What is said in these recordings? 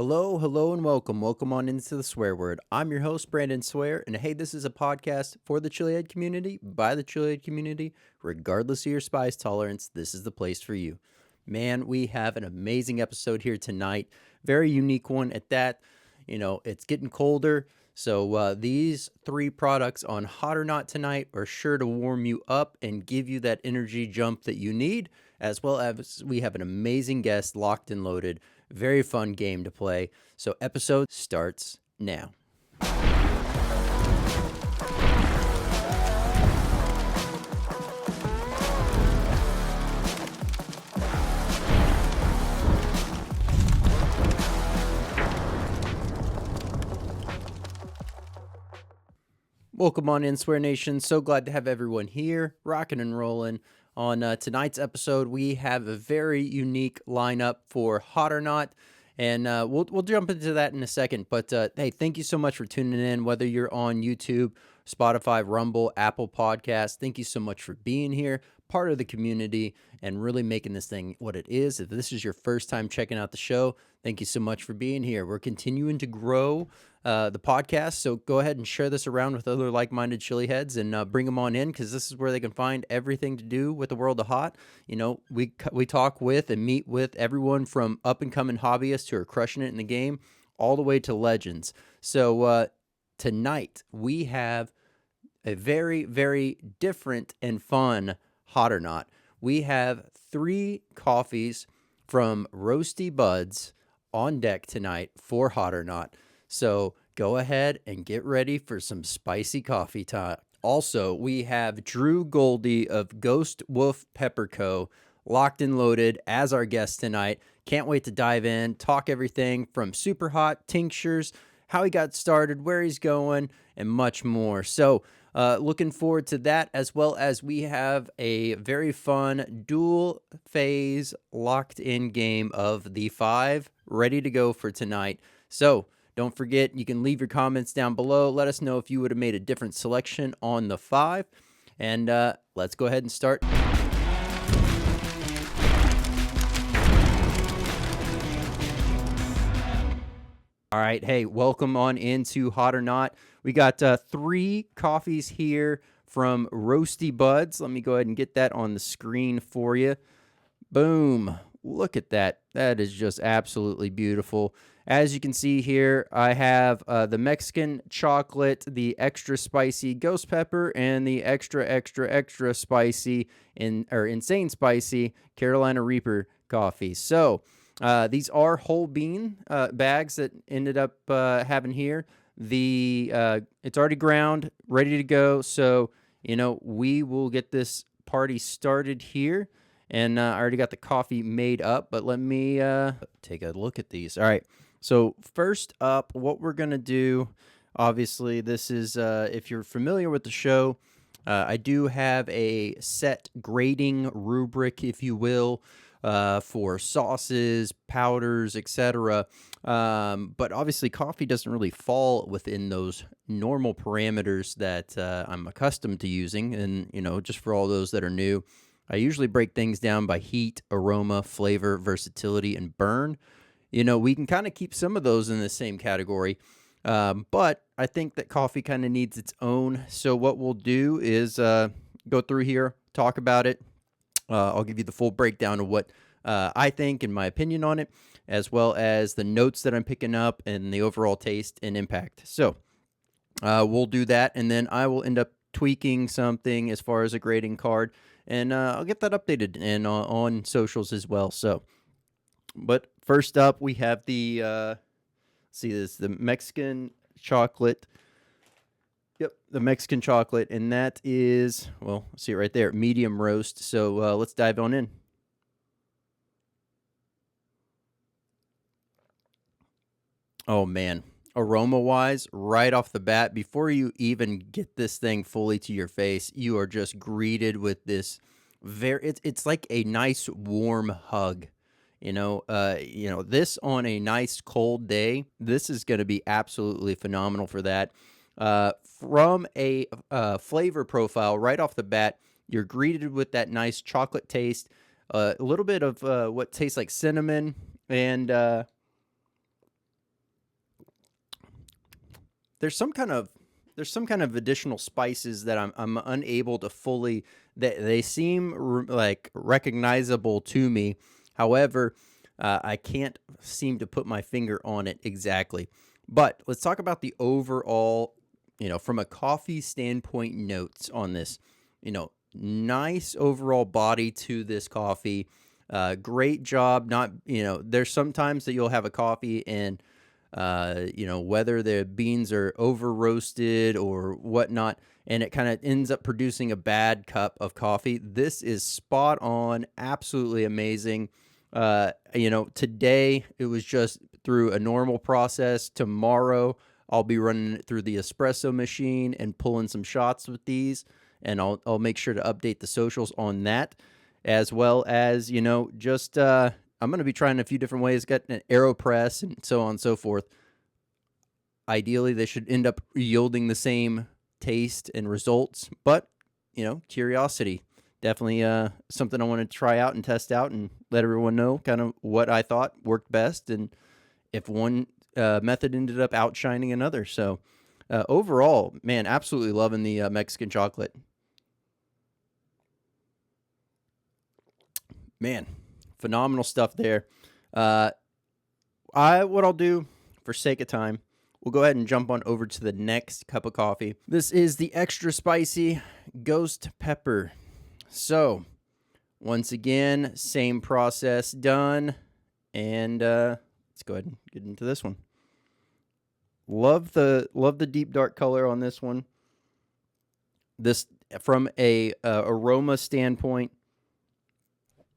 Hello, hello, and welcome. Welcome on into the swear word. I'm your host, Brandon Swear, and hey, this is a podcast for the chilihead community, by the chilihead community. Regardless of your spice tolerance, this is the place for you. Man, we have an amazing episode here tonight. Very unique one at that. It's getting colder, so these three products on Hot or Not tonight are sure to warm you up and give you that energy jump that you need, as well as we have an amazing guest locked and loaded. Very fun game to play. So episode starts now. Welcome on in, Swear Nation. So glad to have everyone here, rocking and rolling. On tonight's episode, we have a very unique lineup for Hot or Not, and we'll jump into that in a second. But hey, thank you so much for tuning in, whether you're on YouTube, Spotify, Rumble, Apple Podcasts. Thank you so much for being here, part of the community, and really making this thing what it is. If this is your first time checking out the show, thank you so much for being here. We're continuing to grow the podcast, so go ahead and share this around with other like-minded chili heads and bring them on in, because this is where they can find everything to do with the world of hot. We talk with and meet with everyone from up-and-coming hobbyists who are crushing it in the game all the way to legends. So tonight we have a very, very different and fun Hot or Not. We have 3 coffees from Roasty Buds on deck tonight for Hot or Not. So go ahead and get ready for some spicy coffee time. Also, we have Drew Goldy of GhostWolf Pepper Co. locked and loaded as our guest tonight. Can't wait to dive in, talk everything from Superhot, tinctures, how he got started, where he's going, and much more. So looking forward to that, as well as we have a very fun dual phase locked in game of the 5 ready to go for tonight. So don't forget, you can leave your comments down below. Let us know if you would have made a different selection on the 5. And let's go ahead and start. All right, hey, welcome on into Hot or Not. We got 3 coffees here from Roasty Buds. Let me go ahead and get that on the screen for you. Boom. Look at that. That is just absolutely beautiful. As you can see here, I have the Mexican chocolate, the extra spicy ghost pepper, and the extra spicy insane spicy Carolina Reaper coffee. So these are whole bean bags that ended up having here. It's already ground, ready to go. So we will get this party started here. And I already got the coffee made up, but let me take a look at these. All right. So first up, what we're going to do, obviously, this is, if you're familiar with the show, I do have a set grading rubric, if you will, for sauces, powders, etc. But obviously, coffee doesn't really fall within those normal parameters that I'm accustomed to using. And, just for all those that are new, I usually break things down by heat, aroma, flavor, versatility, and burn. We can kind of keep some of those in the same category, but I think that coffee kind of needs its own. So what we'll do is go through here, talk about it. I'll give you the full breakdown of what I think and my opinion on it, as well as the notes that I'm picking up and the overall taste and impact. So we'll do that, and then I will end up tweaking something as far as a grading card, and I'll get that updated and on socials as well. So, but first up, we have the the Mexican chocolate. Yep, the Mexican chocolate, and that is, well, see it right there, medium roast. So let's dive on in. Oh man, aroma-wise, right off the bat, before you even get this thing fully to your face, you are just greeted with this it's like a nice warm hug. This on a nice cold day, this is going to be absolutely phenomenal for that. From a flavor profile, right off the bat, you're greeted with that nice chocolate taste, a little bit of what tastes like cinnamon, and there's some kind of additional spices that I'm unable to fully, they seem like recognizable to me. However, I can't seem to put my finger on it exactly. But let's talk about the overall, from a coffee standpoint, notes on this. Nice overall body to this coffee. Great job. Not, there's sometimes that you'll have a coffee and, whether the beans are over roasted or whatnot, and it kind of ends up producing a bad cup of coffee. This is spot on, absolutely amazing. Today it was just through a normal process. Tomorrow I'll be running it through the espresso machine and pulling some shots with these, and I'll make sure to update the socials on that, as well as, just I'm going to be trying a few different ways, got an AeroPress and so on and so forth. Ideally, they should end up yielding the same taste and results, but, curiosity. Definitely something I want to try out and test out and let everyone know kind of what I thought worked best and if one method ended up outshining another. So overall, man, absolutely loving the Mexican chocolate. Man, phenomenal stuff there. What I'll do for sake of time, we'll go ahead and jump on over to the next cup of coffee. This is the extra spicy ghost pepper. So, once again, same process done, and let's go ahead and get into this one. Love the deep dark color on this one. This, from a aroma standpoint,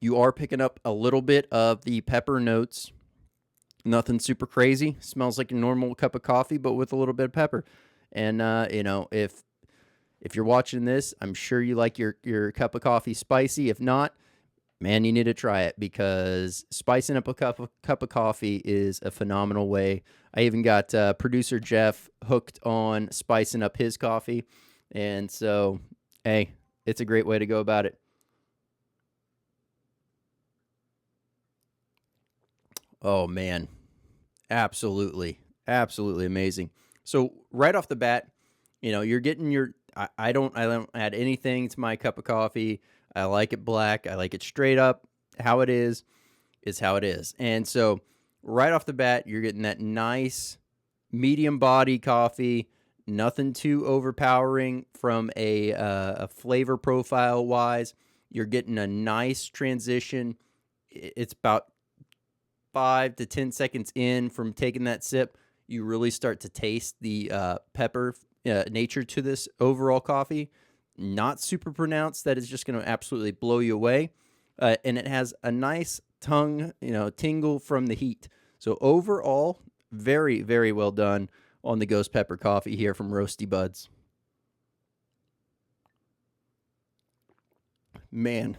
you are picking up a little bit of the pepper notes. Nothing super crazy. Smells like a normal cup of coffee, but with a little bit of pepper. And if you're watching this, I'm sure you like your cup of coffee spicy. If not, man, you need to try it, because spicing up a cup of coffee is a phenomenal way. I even got producer Jeff hooked on spicing up his coffee. And so, hey, it's a great way to go about it. Oh, man. Absolutely. Absolutely amazing. So right off the bat, you're getting your, I don't add anything to my cup of coffee. I like it black. I like it straight up. How it is how it is. And so right off the bat, you're getting that nice medium body coffee, nothing too overpowering from a flavor profile wise. You're getting a nice transition. It's about 5 to 10 seconds in from taking that sip, you really start to taste the pepper nature to this overall coffee. Not super pronounced, that is just going to absolutely blow you away. And it has a nice tongue, tingle from the heat. So overall, very, very well done on the ghost pepper coffee here from Roasty Buds. Man,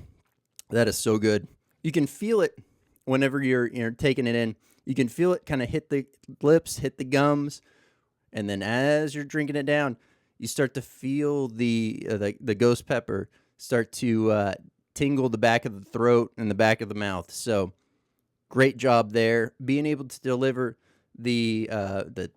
that is so good. You can feel it whenever you're taking it in. You can feel it kind of hit the lips, hit the gums, and then as you're drinking it down, you start to feel the ghost pepper start to tingle the back of the throat and the back of the mouth. So great job there, being able to deliver the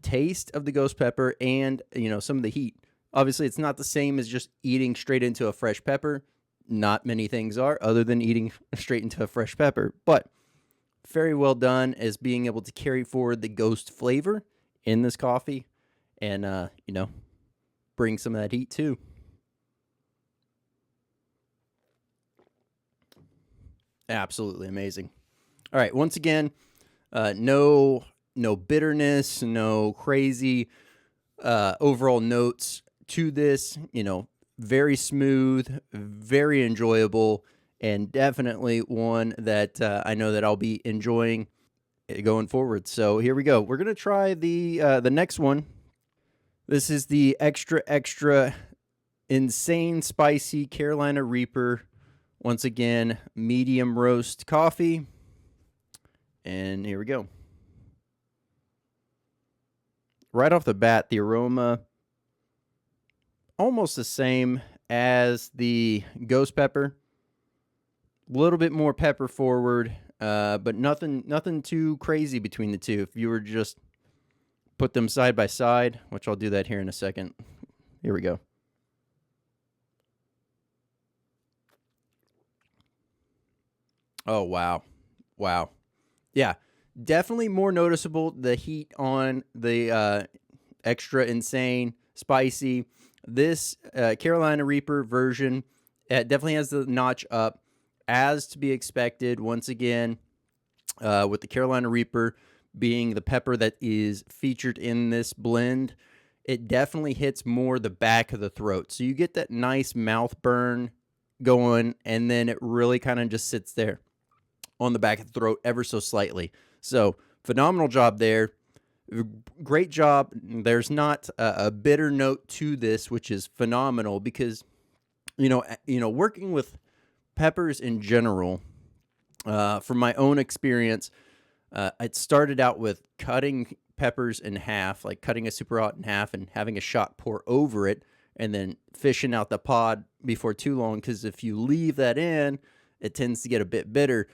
taste of the ghost pepper and some of the heat. Obviously, it's not the same as just eating straight into a fresh pepper. Not many things are, other than eating straight into a fresh pepper, but very well done as being able to carry forward the ghost flavor in this coffee and, bring some of that heat too. Absolutely amazing. All right, once again, no bitterness, no crazy overall notes to this. Very smooth, very enjoyable, and definitely one that I know that I'll be enjoying going forward. So here we go. We're gonna try the next one. This is the extra insane spicy Carolina Reaper. Once again, medium roast coffee. And here we go. Right off the bat, the aroma almost the same as the ghost pepper. A little bit more pepper forward, but nothing too crazy between the two. If you were just put them side by side, which I'll do that here in a second. Here we go. Oh, wow. Wow. Yeah, definitely more noticeable, the heat on the extra insane spicy. This Carolina Reaper version definitely has the notch up, as to be expected. Once again, with the Carolina Reaper being the pepper that is featured in this blend, it definitely hits more the back of the throat. So you get that nice mouth burn going, and then it really kind of just sits there on the back of the throat ever so slightly. So phenomenal job there. Great job. There's not a bitter note to this, which is phenomenal, because working with peppers in general, from my own experience, it started out with cutting peppers in half, like cutting a Superhot in half and having a shot pour over it, and then fishing out the pod before too long, because if you leave that in, it tends to get a bit bitter.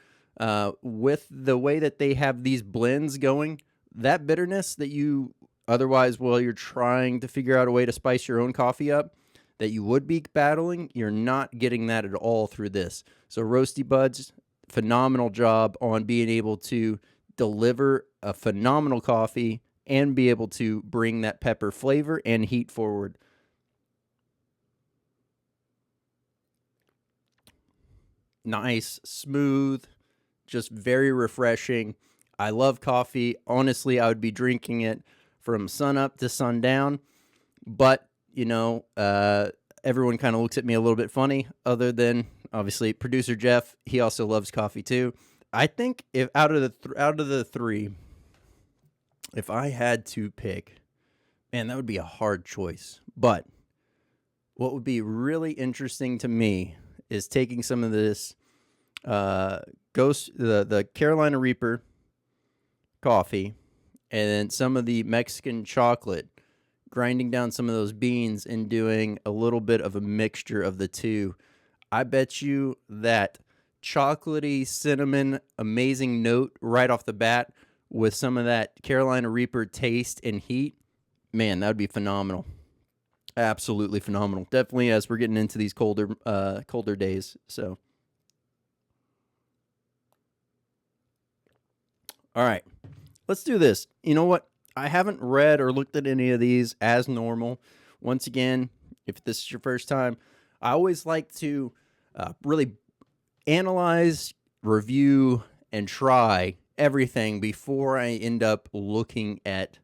With the way that they have these blends going, that bitterness that you otherwise, while you're trying to figure out a way to spice your own coffee up, that you would be battling, you're not getting that at all through this. So Roasty Buds, phenomenal job on being able to deliver a phenomenal coffee and be able to bring that pepper flavor and heat forward. Nice, smooth, just very refreshing. I love coffee. Honestly, I would be drinking it from sun up to sundown. But, everyone kind of looks at me a little bit funny, other than, obviously, producer Jeff. He also loves coffee, too. I think if out of the three, if I had to pick, man, that would be a hard choice. But what would be really interesting to me is taking some of this the Carolina Reaper coffee and then some of the Mexican chocolate, grinding down some of those beans and doing a little bit of a mixture of the two. I bet you that chocolatey cinnamon amazing note right off the bat with some of that Carolina Reaper taste and heat, man, that would be phenomenal. Absolutely phenomenal. Definitely as we're getting into these colder days. So, all right, let's do this. You know what? I haven't read or looked at any of these as normal. Once again, if this is your first time, I always like to really analyze, review, and try everything before I end up looking at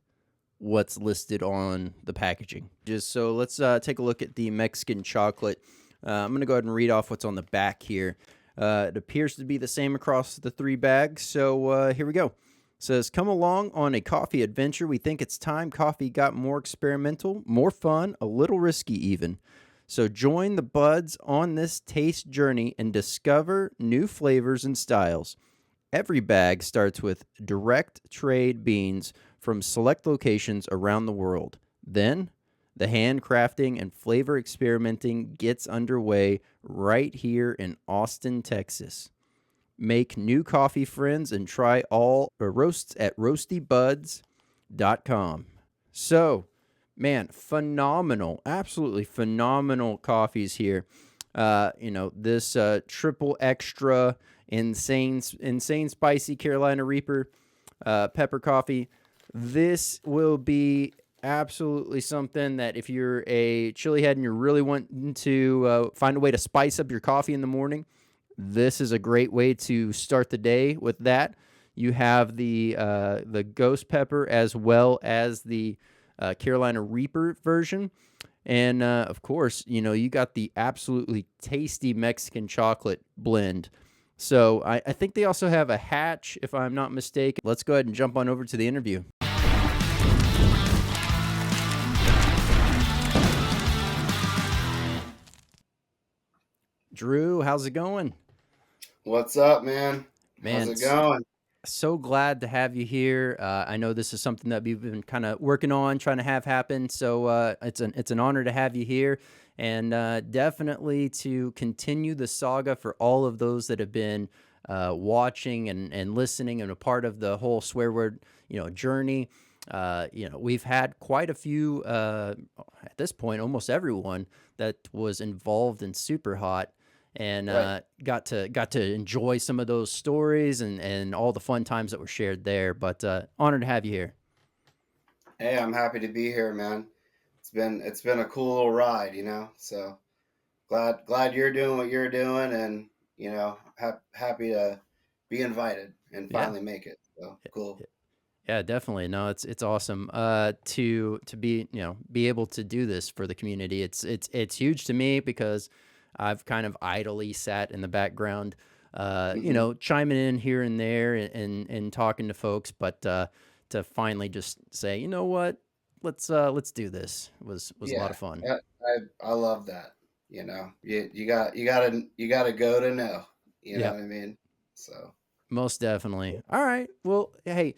what's listed on the packaging. So let's take a look at the Mexican chocolate. I'm going to go ahead and read off what's on the back here. It appears to be the same across the three bags, so here we go. It says, come along on a coffee adventure. We think it's time coffee got more experimental, more fun, a little risky even. So join the buds on this taste journey and discover new flavors and styles. Every bag starts with direct trade beans from select locations around the world. Then, the handcrafting and flavor experimenting gets underway right here in Austin, Texas. Make new coffee friends and try all roasts at roastybuds.com. So, man, phenomenal, absolutely phenomenal coffees here. This triple extra insane spicy Carolina Reaper pepper coffee. This will be absolutely something that if you're a chili head and you're really wanting to find a way to spice up your coffee in the morning, this is a great way to start the day with that. You have the ghost pepper as well as the Carolina Reaper version. And, of course, you got the absolutely tasty Mexican chocolate blend. So I think they also have a hatch, if I'm not mistaken. Let's go ahead and jump on over to the interview. Drew, how's it going? What's up, man? Man, How's it going? so glad to have you here. I know this is something that we've been kind of working on, trying to have happen. So it's an honor to have you here, and definitely to continue the saga for all of those that have been watching and listening and a part of the whole swear word journey. we've had quite a few, at this point, almost everyone that was involved in Superhot, and Right. got to enjoy some of those stories and all the fun times that were shared there. But honored to have you here. Hey, I'm happy to be here, man. It's been a cool little ride, So glad you're doing what you're doing, and happy to be invited and Yeah. finally make it. So cool. Yeah, definitely. No, it's awesome to be be able to do this for the community. It's huge to me because I've kind of idly sat in the background, Hmm. chiming in here and there and talking to folks, but to finally just say, you know what, let's do this was a lot Yeah, of fun. I love that. You gotta go to know. You know Yeah. what I mean? So Most definitely. All right. Well, hey,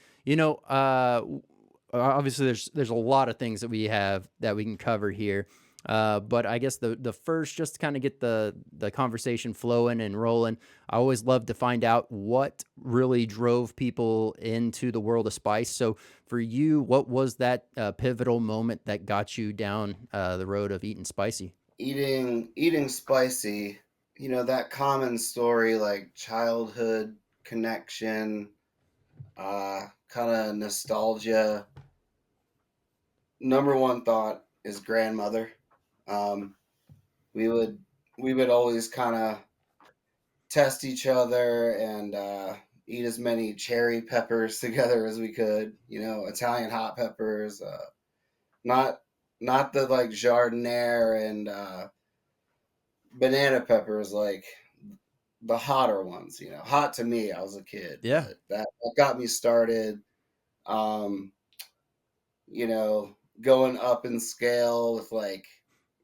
obviously there's a lot of things that we have that we can cover here. But I guess the first, just to kind of get the conversation flowing and rolling, I always love to find out what really drove people into the world of spice. So for you, what was that pivotal moment that got you down the road of eating spicy? eating spicy, that common story like childhood connection, kind of nostalgia. Number one thought is grandmother. Um, we would we would always kind of test each other and eat as many cherry peppers together as we could. Italian hot peppers, not not the like jardiniere and banana peppers, like the hotter ones. Hot to me, I was a kid, Yeah. but that got me started. Um, going up in scale with like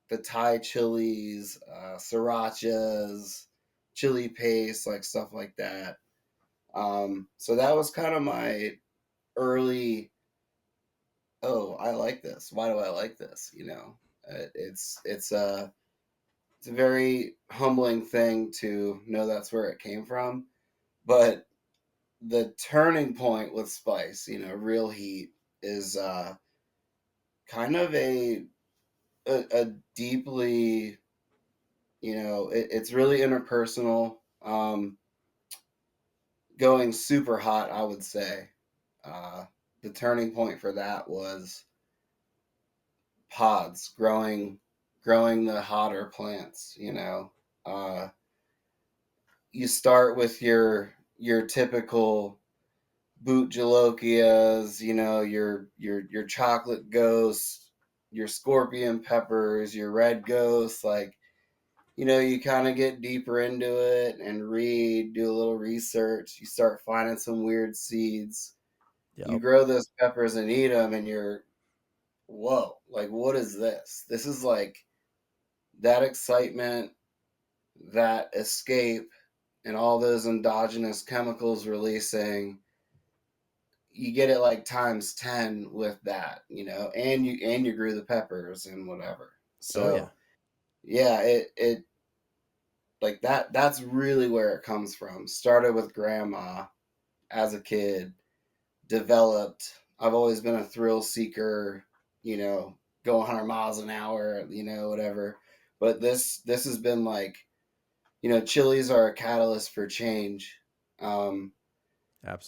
the Thai chilies, srirachas, chili paste, like stuff like that. So that was kind of my early. Oh, I like this. Why do I like this? It's a very humbling thing to know that's where it came from. But the turning point with spice, real heat, is kind of a deeply, it's really interpersonal. Going super hot, I would say. Uh, the turning point for that was pods growing the hotter plants. Uh, you start with your typical boot jalokias, your chocolate ghosts, your scorpion peppers, your red ghosts. Like, you kind of get deeper into it and do a little research. You start finding some weird seeds. You Yep. grow those peppers and eat them, and you're, whoa, like, what is this? This is like that excitement, that escape, and all those endogenous chemicals releasing. You get it like times 10 with that, and you grew the peppers and whatever. Oh yeah. So yeah, it like that's really where it comes from. Started with grandma as a kid, developed. I've always been a thrill seeker, you know, go 100 miles an hour, whatever. But this has been like, chilies are a catalyst for change. Um,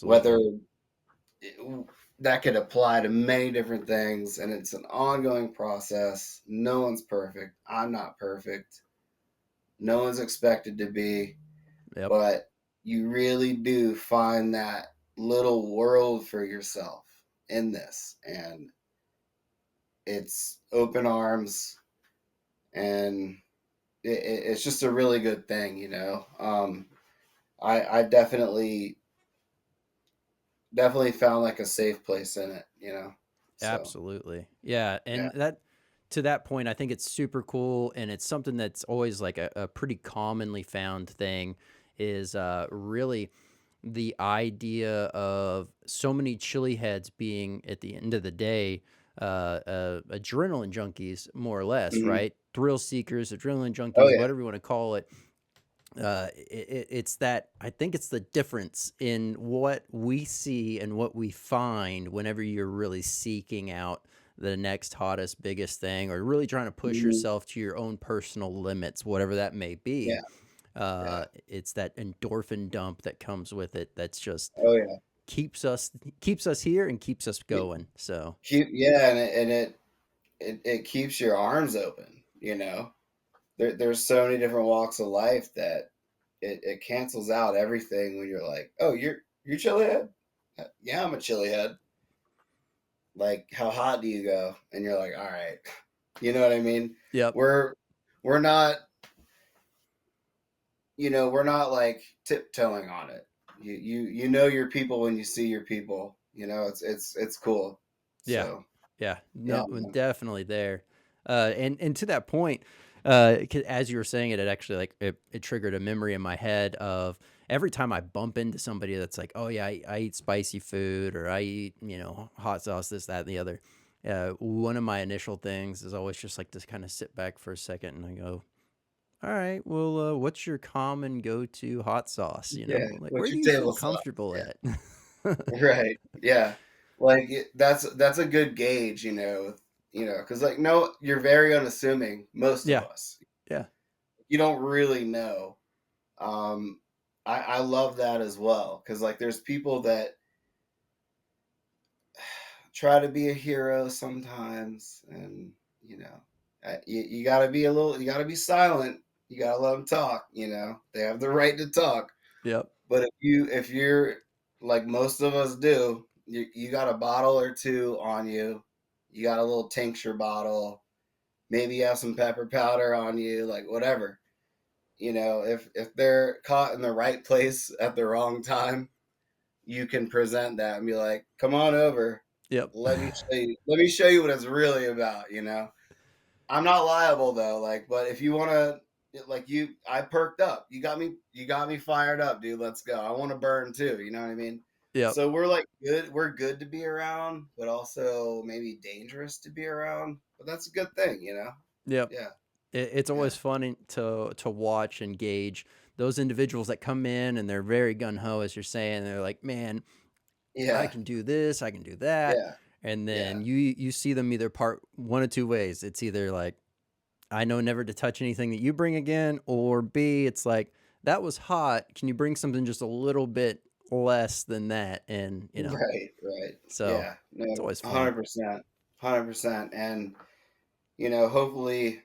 Whether Absolutely. that could apply to many different things, and it's an ongoing process. No one's perfect. I'm not perfect. No one's expected to be, Yep. but you really do find that little world for yourself in this, and it's open arms, and it's just a really good thing. I definitely found like a safe place in it. So Absolutely. Yeah. yeah. And that to that point, I think it's super cool. And it's something that's always like a pretty commonly found thing is really the idea of so many chili heads being at the end of the day adrenaline junkies, more or less, Mhm. right? Thrill seekers, adrenaline Oh junkies, yeah. whatever you want to call it. it's that, I think it's the difference in what we see and what we find whenever you're really seeking out the next hottest, biggest thing, or really trying to push Mhm. yourself to your own personal limits, whatever that may be. Yeah, yeah. It's that endorphin dump that comes with it. That's just Oh yeah. keeps us keeps us here and keeps us Y- going. So Yeah, and it keeps your arms open. There's so many different walks of life that it cancels out everything when you're like, oh, you're chili head. Yeah, I'm a chili head. Like, how hot do you go? And you're like, all right, you know what I mean? yep, We're not, we're not like tiptoeing on it. You know your people when you see your people. It's cool. yeah, So yeah, yeah, no, man. definitely there. And to that point, as you were saying it, it actually like it triggered a memory in my head of every time I bump into somebody that's like, oh yeah, I eat spicy food, or I eat hot sauce, this, that, and the other. One of my initial things is always just like to kind of sit back for a second and I go, all right, well, what's your common go-to hot sauce? Yeah. Like where What's do your you feel table saw? comfortable Yeah. at? Right. Yeah. Like that's a good gauge, because like no, you're very unassuming. Most of Yeah, us, yeah, you don't really know. I love that as well because like there's people that try to be a hero sometimes, and you got to be you got to be silent. You got to let them talk. They have the right to talk. yep, But if you're like most of us do, you got a bottle or two on you. You got a little tincture bottle. Maybe you have some pepper powder on you, like whatever. If they're caught in the right place at the wrong time, you can present that and be like, "Come on over. yep, Let me show you what it's really about." I'm not liable though, like, but if you want to, like, I perked up. You got me fired up, dude. Let's go. I want to burn too. You know what I mean? yep, So we're like good. We're good to be around, but also maybe dangerous to be around. But that's a good thing. yep. Yeah, It's yeah, always funny to watch and gauge those individuals that come in and they're very gun ho, as you're saying. They're like, man, I yeah, can do this, I can do that, yeah, and yeah. then you see them either part one of two ways. It's either like, I know never to touch anything that you bring again, or B, it's like, that was hot. Can you bring something just a little bit less than that? And Right, right. so Yeah, it's no, always funny. 100%, 100%. And hopefully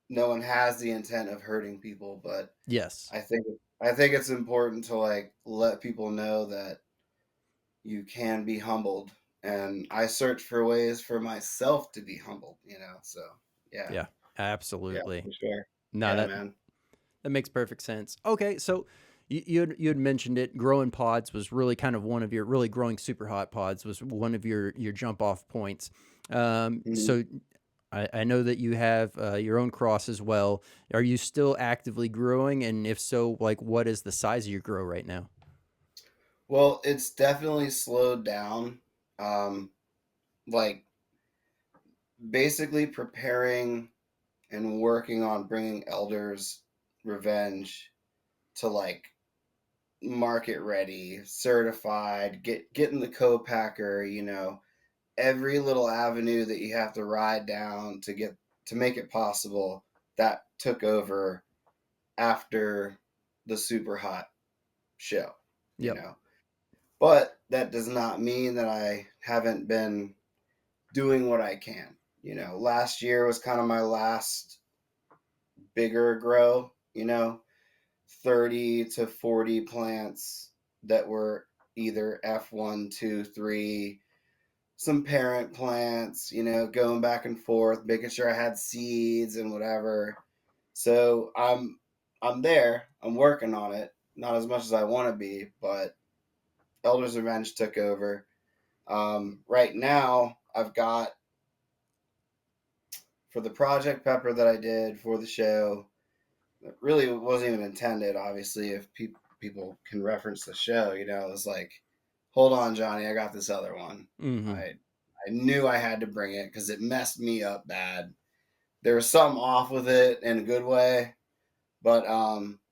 no one has the intent of hurting people, but Yes. I think it's important to like let people know that you can be humbled, and I search for ways for myself to be humbled. So yeah, Yeah. yeah, Absolutely. for sure. No, Yeah, that man. that makes perfect sense. Okay, so you had mentioned it. Growing pods was really kind of one of your really growing super hot pods was one of your jump off points. Mhm. So I know that you have your own cross as well. Are you still actively growing? And if so, like what is the size of your grow right now? Well, it's definitely slowed down. Like basically preparing and working on bringing Elders Revenge to like market ready, certified, getting the co-packer, every little avenue that you have to ride down to make it possible, that took over after the super hot show, you Yep. know. But that does not mean that I haven't been doing what I can. Last year was kind of my last bigger grow, 30 to 40 plants that were either F1, 2, 3, some parent plants, going back and forth, making sure I had seeds and whatever. So I'm there. I'm working on it. Not as much as I want to be, but Elder's Revenge took over. Right now, I've got for the project pepper that I did for the show. It really wasn't even intended. Obviously, if people can reference the show, it was like, hold on, Johnny, I got this other one. Mm-hmm. I knew I had to bring it because it messed me up bad. There was something off with it in a good way, but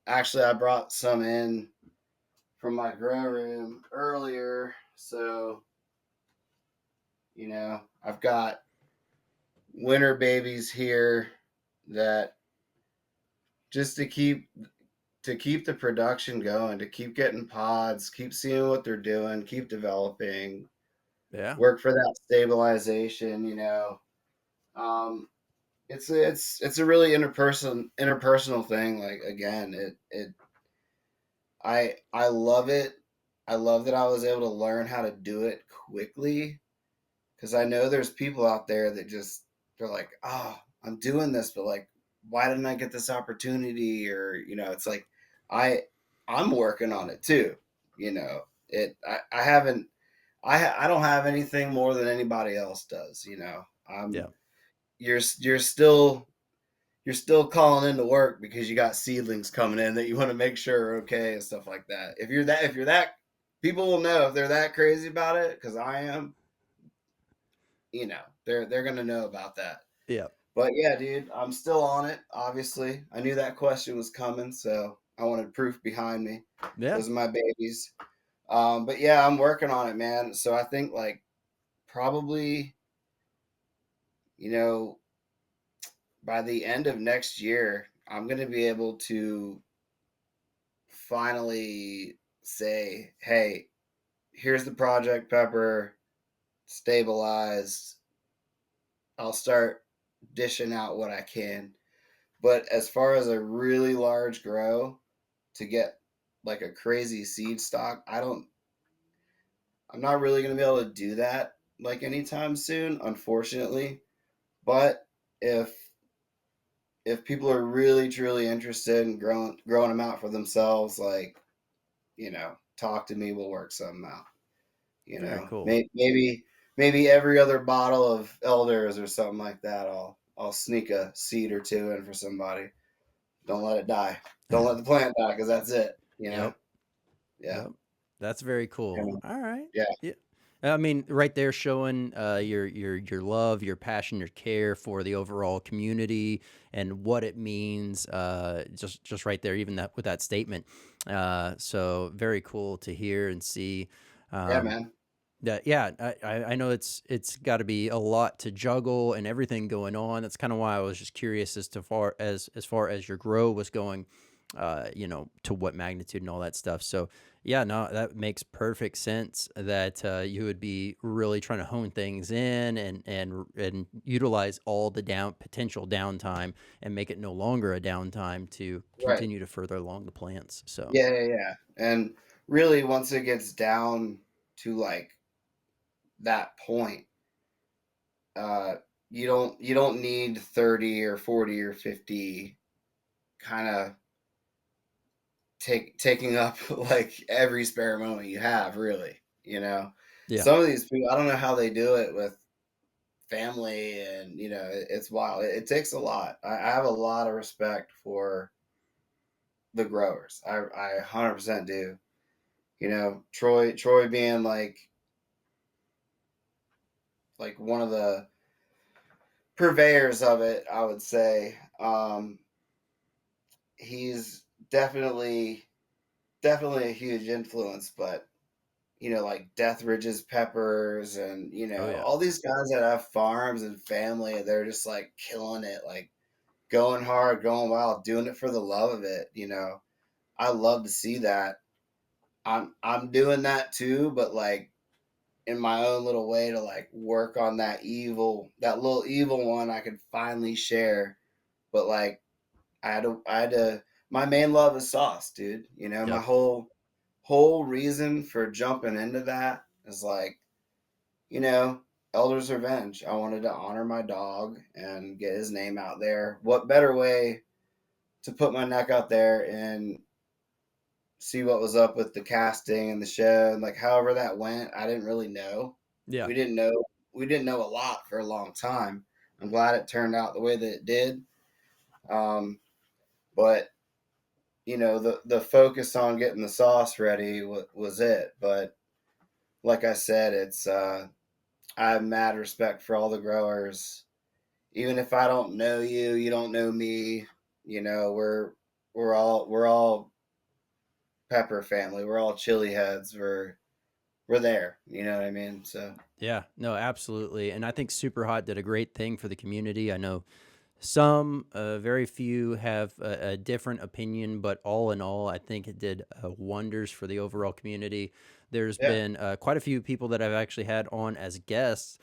Actually, I brought some in from my grow room earlier. So, I've got winter babies here that just to keep the production going, to keep getting pods, keep seeing what they're doing, keep developing, Yeah. work for that stabilization. Um, it's a really interpersonal thing. Like again, I love it. I love that I was able to learn how to do it quickly because I know there's people out there that they're like, oh, I'm doing this, but like, why didn't I get this opportunity? Or it's like I I'm working on it too. I haven't I don't have anything more than anybody else does. I'm Yeah. you're still calling into work because you got seedlings coming in that you want to make sure are okay and stuff like that. If you're that people will know if they're that crazy about it because I am. They're gonna know about that. Yeah. But yeah, dude, I'm still on it. Obviously, I knew that question was coming, so I wanted proof behind me. Yeah. Those are my babies. But yeah, I'm working on it, man. So I think like probably you know by the end of next year, I'm gonna be able to finally say, hey, here's the project pepper stabilized. I'll start dishing out what I can. But as far as a really large grow to get like a crazy seed stock, I'm not really going to be able to do that like anytime soon, unfortunately. But if if people are really truly interested in growing them out for themselves, like, talk to me, we'll work something out. Very cool. Maybe every other bottle of elders or something like that, I'll sneak a seed or two in for somebody. Don't let it die. Don't let the plant die because that's it. Yep. Yeah. Yep. That's very cool. And, All right. yeah. Yeah. I mean, right there showing your love, your passion, your care for the overall community and what it means. Just right there, even that with that statement. So very cool to hear and see. Yeah, Um, man. that yeah, I know it's got to be a lot to juggle and everything going on. That's kind of why I was just curious as your grow was going, to what magnitude and all that stuff. So yeah, no, that makes perfect sense that you would be really trying to hone things in and utilize all the potential downtime and make it no longer a downtime to Right. continue to further along the plants. So Yeah, yeah, yeah. And really, once it gets down to like that point, uh, you don't need 30 or 40 or 50 kind of taking up like every spare moment you have, really. yeah, Some of these people, I don't know how they do it with family, and it's wild. It takes a lot. I have a lot of respect for the growers. I 100% do. Troy being like one of the purveyors of it, I would say. He's definitely a huge influence, but like Death Ridge's peppers, and oh yeah, all these guys that have farms and family, they're just like killing it, like going hard, going wild, doing it for the love of it. I love to see that. I'm doing that too, but like in my own little way to like work on that little evil one I could finally share. But like I had to my main love is sauce, dude. My yep, whole reason for jumping into that is like, you know, Elder's Revenge. I wanted to honor my dog and get his name out there. What better way to put my neck out there and see what was up with the casting and the show, and like however that went, I didn't really know. yeah, We didn't know a lot for a long time. I'm glad it turned out the way that it did. Um, but the focus on getting the sauce ready was it. But like I said, it's I have mad respect for all the growers. Even if I don't know you, you don't know me. We're we're all pepper family. We're all chili heads. We're there. You know what I mean? So Yeah, no, absolutely. And I think Superhot did a great thing for the community. I know some, very few have a different opinion, but all in all, I think it did wonders for the overall community. There's yeah, been quite a few people that I've actually had on as guests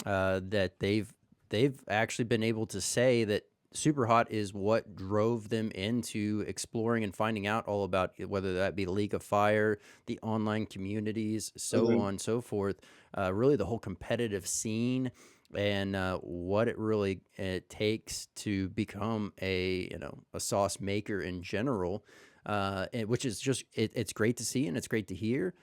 that they've actually been able to say that Superhot is what drove them into exploring and finding out all about it, whether that be League of Fire, the online communities, so hmm on and so forth. Really, the whole competitive scene and what it really it takes to become a sauce maker in general, which is just it's great to see and it's great to hear,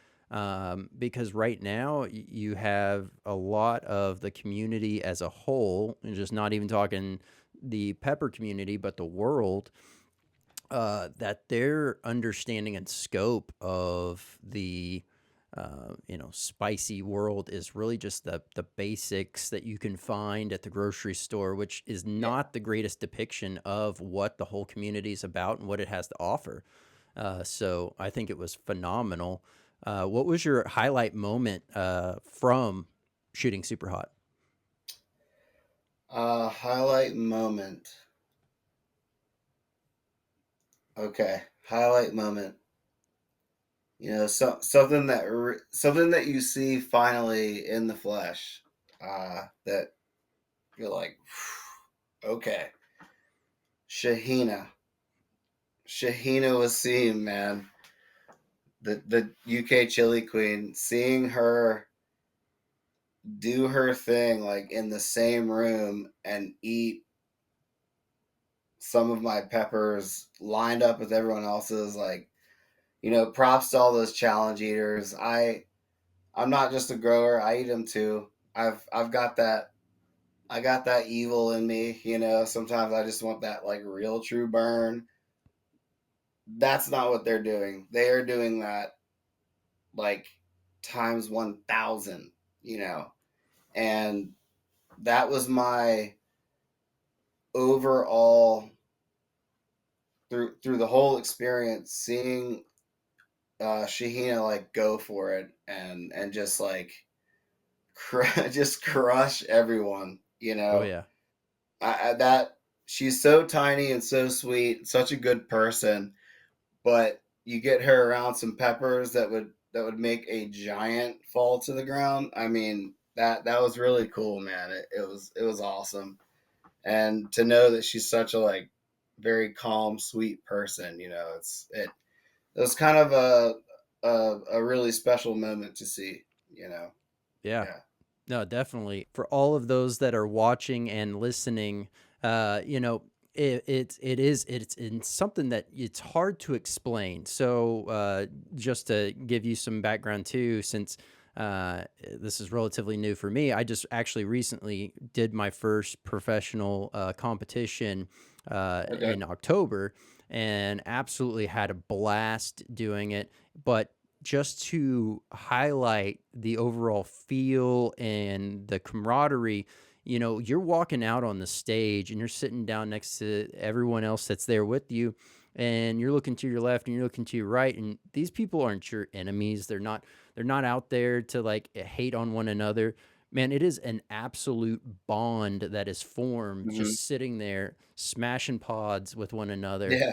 because right now you have a lot of the community as a whole, and just not even talking the pepper community, but the world, that their understanding and scope of the spicy world is really just the basics that you can find at the grocery store, which is yeah. not the greatest depiction of what the whole community is about and what it has to offer. So I think it was phenomenal. What was your highlight moment from shooting Super Hot? Highlight moment. Okay, highlight moment. Something something that you see finally in the flesh. That you're like, okay, Shahina. Shahina was seen, man. The UK chili queen. Seeing her do her thing like in the same room and eat some of my peppers lined up with everyone else's, like, props to all those challenge eaters. I'm not just a grower, I eat them too. I've got that, I got that evil in me, sometimes I just want that like real true burn. That's not what they're doing. They are doing that like times 1,000, you know. And that was my overall, through the whole experience, seeing Shahina like go for it and just like just crush everyone. Oh yeah. That she's so tiny and so sweet, such a good person, but you get her around some peppers that would make a giant fall to the ground. I mean, that was really cool, man. It was awesome, and to know that she's such a like very calm, sweet person. It was kind of a really special moment to see. You know, Yeah. yeah. No, definitely. For all of those that are watching and listening, uh, you know, it's something that it's hard to explain. So, just to give you some background too, since this is relatively new for me, I just actually recently did my first professional competition Okay. in October, and absolutely had a blast doing it. But just to highlight the overall feel and the camaraderie, you're walking out on the stage and you're sitting down next to everyone else that's there with you, and you're looking to your left and you're looking to your right, and these people aren't your enemies. They're not out there to like hate on one another. Man, it is an absolute bond that is formed hmm just sitting there smashing pods with one another. Yeah.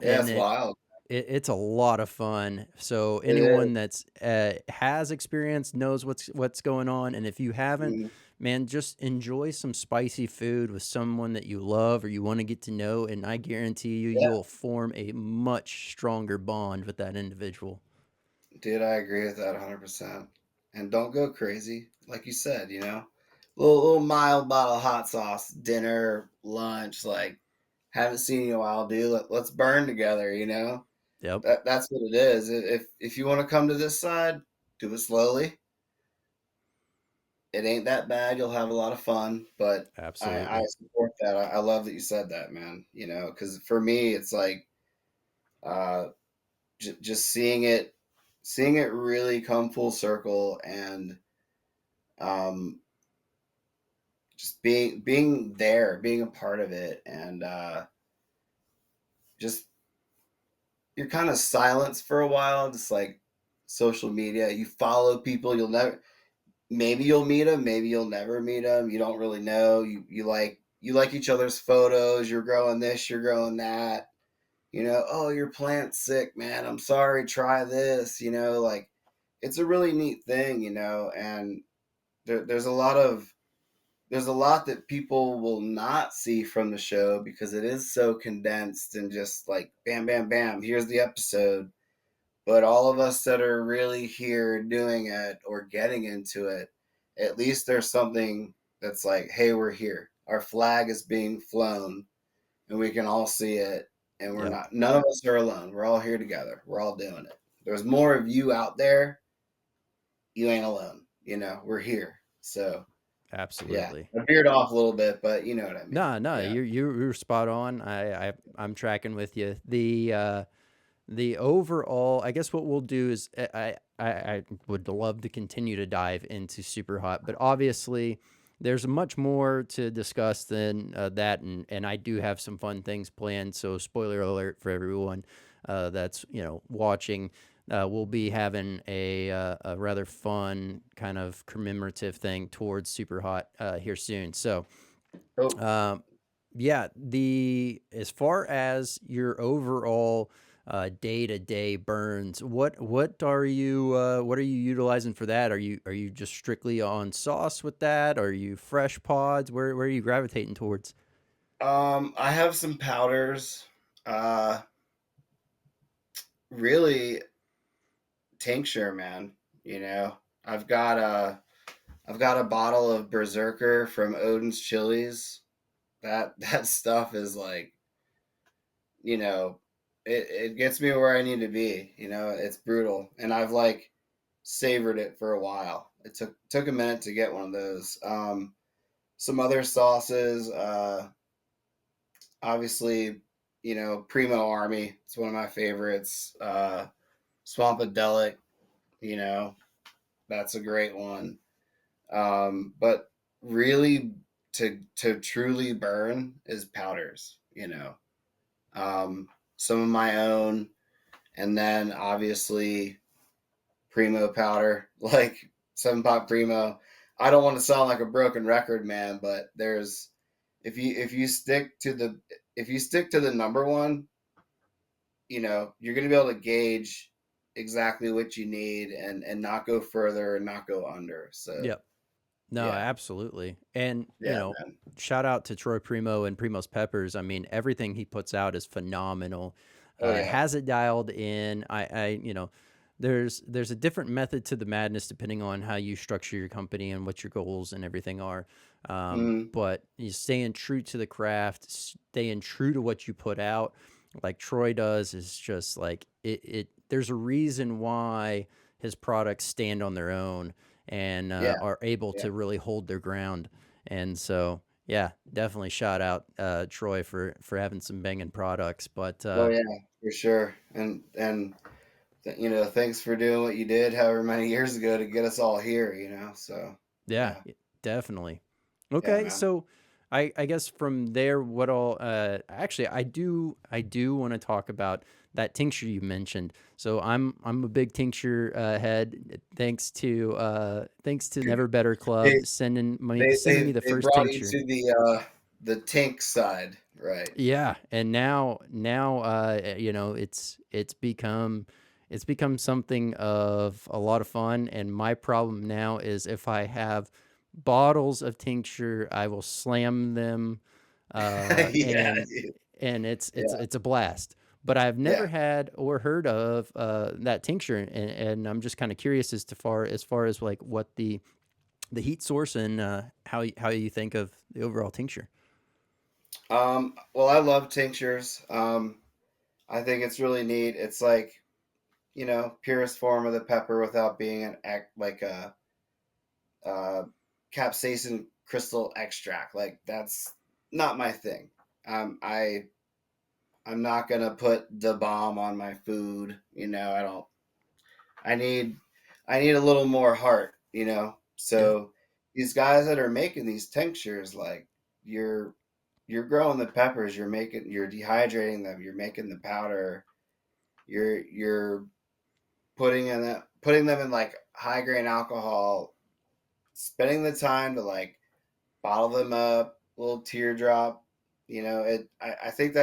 Yeah. And It's wild. it's a lot of fun. So It is. anyone that's has experience knows what's going on, and if you haven't, Mhm. man, just enjoy some spicy food with someone that you love or you want to get to know, and I guarantee you, Yeah, you'll form a much stronger bond with that individual. dude, I agree with that 100%. And don't go crazy, like you said. Little mild bottle of hot sauce, dinner, lunch. Like, haven't seen you in a while, dude. Let's burn together. Yep, That's what it is. If you want to come to this side, do it slowly. It ain't that bad. You'll have a lot of fun. But I absolutely. support that. I love that you said that, man. Because for me, it's like uh, just seeing it really come full circle, and um, just being there, being a part of it, and just you're kind of silenced for a while, just like social media. You follow people, you'll never, maybe you'll meet them, maybe you'll never meet them. You don't really know. You like each other's photos. You're growing this, you're growing that. Oh, your plant's sick, man. I'm sorry. Try this. Like it's a really neat thing. And there's a lot that people will not see from the show because it is so condensed and just like bam, bam, bam. Here's the episode. But all of us that are really here doing it or getting into it, at least there's something that's like, hey, we're here. Our flag is being flown and we can all see it. And Yep. none of us are alone. We're all here together. We're all doing it. There's more of you out there. You ain't alone. We're here. So, yeah, Absolutely. I veered off a little bit, but you know what I mean. No, no, Yeah. you're spot on. I'm tracking with you. The overall, I guess what we'll do is I would love to continue to dive into Superhot, but obviously there's much more to discuss than that, and I do have some fun things planned. So spoiler alert for everyone that's watching. We'll be having a rather fun kind of commemorative thing towards Superhot here soon. So Oh, um, yeah, the as far as your overall day to day burns, what are you utilizing for that? Are you just strictly on sauce with that? Are you fresh pods? Where are you gravitating towards? I have some powders. Uh, Really tincture, man. You know, I've got a I've got a bottle of Berserker from Odin's Chilies. That stuff is like, you know, it gets me where I need to be. It's brutal, and I've like savored it for a while. It took a minute to get one of those. Some other sauces, obviously, Primo Army. It's one of my favorites. Swampadelic, you know, that's a great one. But really, to truly burn is powders. Some of my own, and then obviously Primo powder, like 7 Pot Primo. I don't want to sound like a broken record, man, but there's if you stick to the number one, you're gonna be able to gauge exactly what you need and not go further and not go under. So Yep. No, yeah, absolutely. And, yeah, man. shout out to Troy Primo and Primo's Peppers. I mean, everything he puts out is phenomenal. Oh yeah, Has it dialed in. There's a different method to the madness depending on how you structure your company and what your goals and everything are. mm, But you staying true to the craft, staying true to what you put out, like Troy does, is just like there's a reason why his products stand on their own and yeah, are able yeah. to really hold their ground. And so, yeah, definitely shout out Troy for having some banging products. But Oh yeah, for sure. And thanks for doing what you did, however many years ago, to get us all here. So yeah, yeah, definitely. yeah, Okay, man. so I guess from there, what all? Actually, I do want to talk about that tincture you mentioned. So I'm a big tincture head. Thanks to Never Better They Club sending me they sending they, me the they first brought you tincture. to the Tink side, right? Yeah, and now it's become something of a lot of fun. And my problem now is if I have bottles of tincture, I will slam them, uh, Yeah, and dude. and it's it's Yeah, it's a blast. But I've never yeah. had or heard of that tincture, and I'm just kind of curious as far as like what the heat source and how you think of the overall tincture. Well, I love tinctures. I think it's really neat. It's like, purest form of the pepper without being like a uh, capsaicin crystal extract. Like that's not my thing. I I'm not gonna put the bomb on my food. I don't. I need I need a little more heart. Yeah. So these guys that are making these tinctures, like you're you're growing the peppers, you're dehydrating them, you're making the powder, You're putting them in like high grain alcohol, spending the time to like bottle them up, little teardrop. I think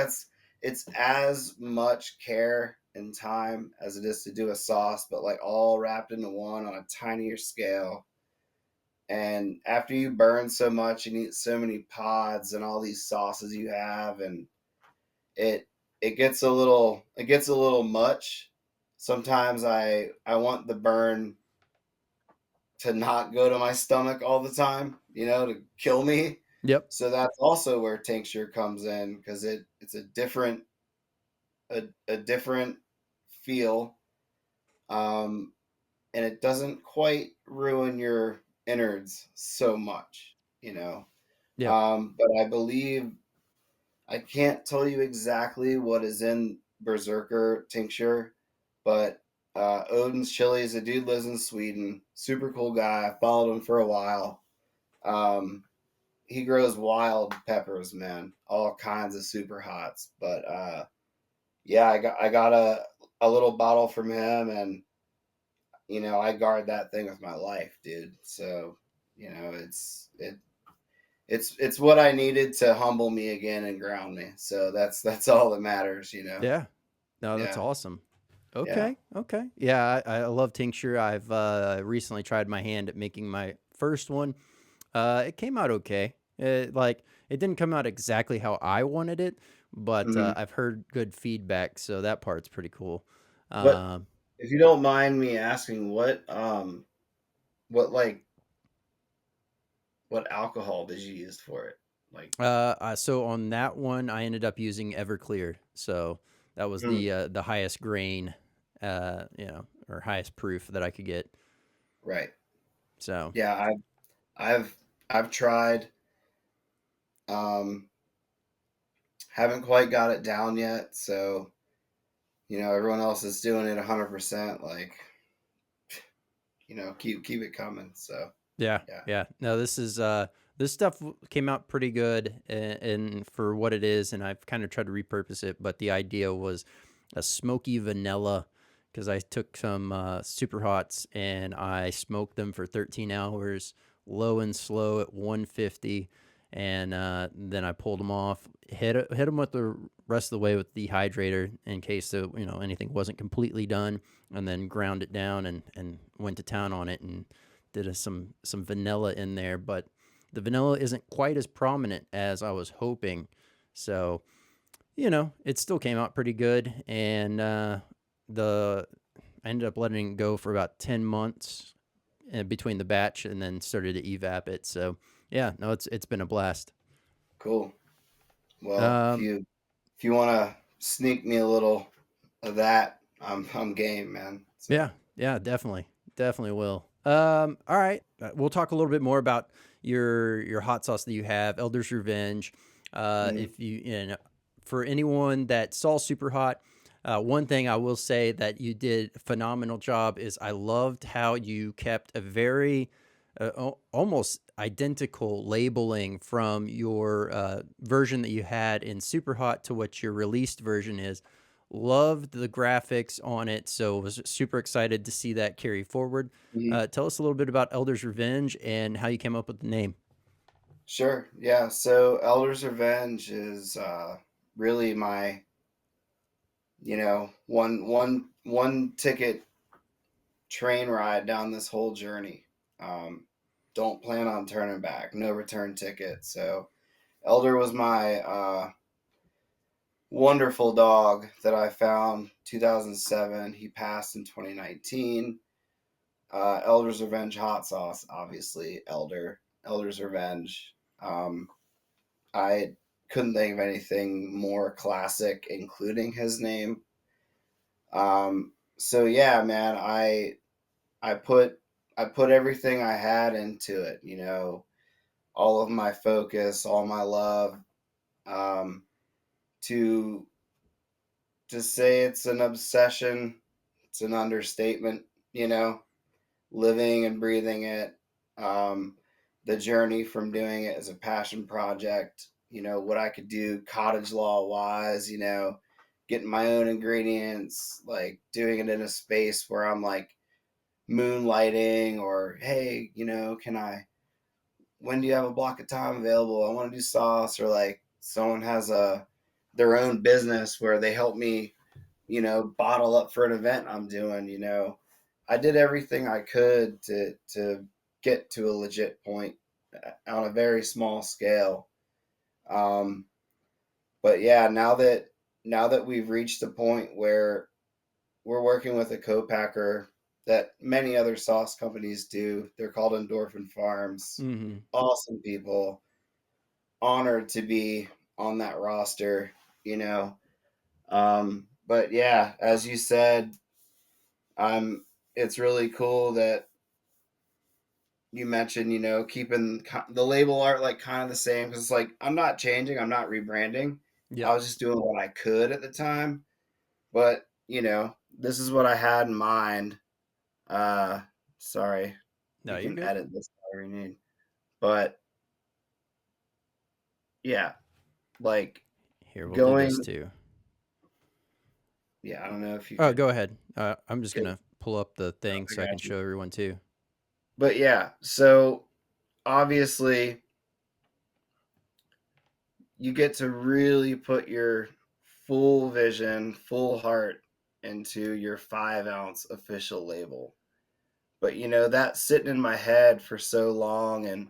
it's as much care and time as it is to do a sauce, but like all wrapped into one on a tinier scale. And after you burn so much and eat so many pods and all these sauces you have, and it it gets a little much. Sometimes I want the burn to not go to my stomach all the time, to kill me. Yep. So that's also where tincture comes in, because it's a different feel, um, and it doesn't quite ruin your innards so much, Yep. But I believe I can't tell you exactly what is in Berserker tincture, but Odin's Chilies, a dude lives in Sweden, super cool guy. I followed him for a while. Um, he grows wild peppers, man, all kinds of super hots. But yeah, I got a little bottle from him, and I guard that thing with my life, dude. So it's what I needed to humble me again and ground me. So that's all that matters. Yeah. No, that's Yeah, awesome. yeah. Okay. Okay. Yeah, I love tincture. I've recently tried my hand at making my first one. It came out okay. It didn't come out exactly how I wanted it, but hmm I've heard good feedback, so that part's pretty cool. What, Um, if you don't mind me asking, what like what alcohol did you use for it? Like, so on that one, I ended up using Everclear, so that was mm, the highest grain, or highest proof that I could get. right? So Yeah, I've I've tried. Um, haven't quite got it down yet. So everyone else is doing it 100%. Like, keep it coming. So yeah, yeah. yeah. No, this stuff came out pretty good, and for what it is, and I've kind of tried to repurpose it. But the idea was a smoky vanilla, because I took some super hots and I smoked them for 13 hours, low and slow at 150, and then I pulled them off, hit them with the rest of the way with dehydrator in case anything wasn't completely done, and then ground it down and went to town on it and did some vanilla in there, but the vanilla isn't quite as prominent as I was hoping. So, it still came out pretty good, and the I ended up letting it go for about 10 months between the batch, and then started to evap it. So, yeah, no, it's been a blast. Cool. Well, if Um, you want to sneak me a little of that, I'm game, man. yeah, So. yeah, definitely will. All right, we'll talk a little bit more about your hot sauce that you have, Elder's Revenge. Mhm. If for anyone that saw Super Hot, one thing I will say that you did a phenomenal job is I loved how you kept a very almost identical labeling from your version that you had in Super Hot to what your released version is. Loved the graphics on it, so was super excited to see that carry forward. Mhm. Tell us a little bit about Elder's Revenge and how you came up with the name. Sure. Yeah. So Elder's Revenge is really my, one ticket train ride down this whole journey. Um, don't plan on turning back. No return ticket. So Elder was my wonderful dog that I found 2007. He passed in 2019. Elder's Revenge hot sauce, obviously. Elder's Revenge. I couldn't think of anything more classic, including his name. So yeah, man, I put I put everything I had into it. All of my focus, all my love. Um, to say it's an obsession, it's an understatement. You know, living and breathing it. Um, the journey from doing it as a passion project. What I could do cottage law wise. getting my own ingredients, like doing it in a space where I'm like moonlighting, or hey, when do you have a block of time available? I want to do sauce. Or like someone has their own business where they help me, bottle up for an event I'm doing. I did everything I could to get to a legit point on a very small scale. Um, but yeah, now that we've reached the point where we're working with a co-packer that many other sauce companies do. They're called Endorphin Farms. Mm-hmm. Awesome people. Honored to be on that roster, you know. But yeah, as you said, I'm. It's really cool that you mentioned, keeping the label art like kind of the same, because it's like I'm not changing, I'm not rebranding. I Yep. was just doing what I could at the time, but this is what I had in mind. Uh, Sorry, No, you you're can good. edit this however you need, but yeah, like Here, we'll do this going. too. Yeah, I don't know if you Oh, could. go ahead. I'm just Good. gonna pull up the thing I so I can got you. show everyone too. But yeah, so obviously you get to really put your full vision, full heart into your 5 ounce official label. But that's sitting in my head for so long, and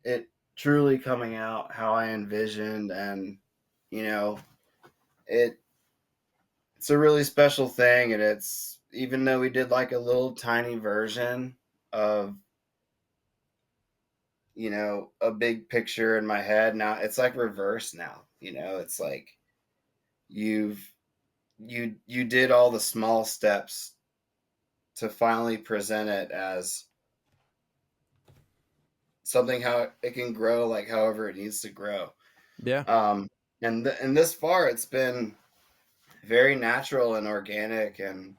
it truly coming out how I envisioned, and you know, it it's a really special thing. And it's, even though we did like a little tiny version of a big picture in my head, now it's like reverse now. It's like you've you did all the small steps to finally present it as something how it can grow, like however it needs to grow. Yeah. um and this far it's been very natural and organic, and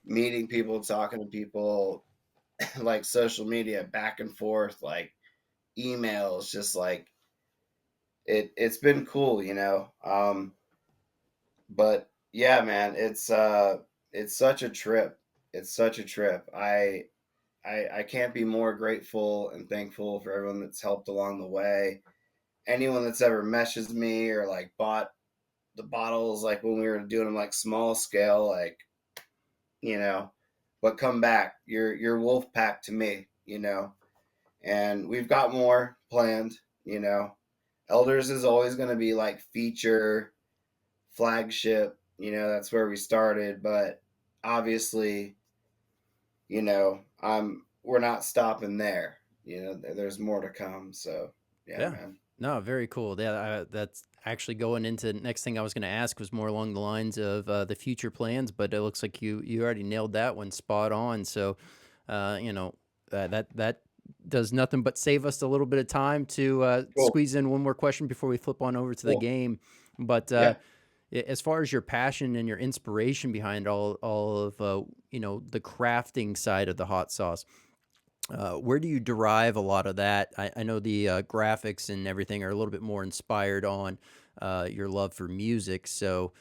meeting people, talking to people, like social media, back and forth, like emails, just like it's been cool. But yeah, man, it's such a trip. It's such a trip. I can't be more grateful and thankful for everyone that's helped along the way. Anyone that's ever messaged me or like bought the bottles, like when we were doing them like small scale, like you know, but come back. You're wolf pack to me. And we've got more planned. You know, Elders is always going to be like feature flagship. That's where we started, but obviously, we're not stopping there. There's more to come. So yeah, Yeah. man. No, very cool. Yeah, that's actually going into next thing I was going to ask was more along the lines of the future plans, but it looks like you already nailed that one spot on. So, that does nothing but save us a little bit of time to Cool. squeeze in one more question before we flip on over to the Cool. game. But Yeah. as far as your passion and your inspiration behind all of the crafting side of the hot sauce, where do you derive a lot of that? I know the graphics and everything are a little bit more inspired on your love for music. So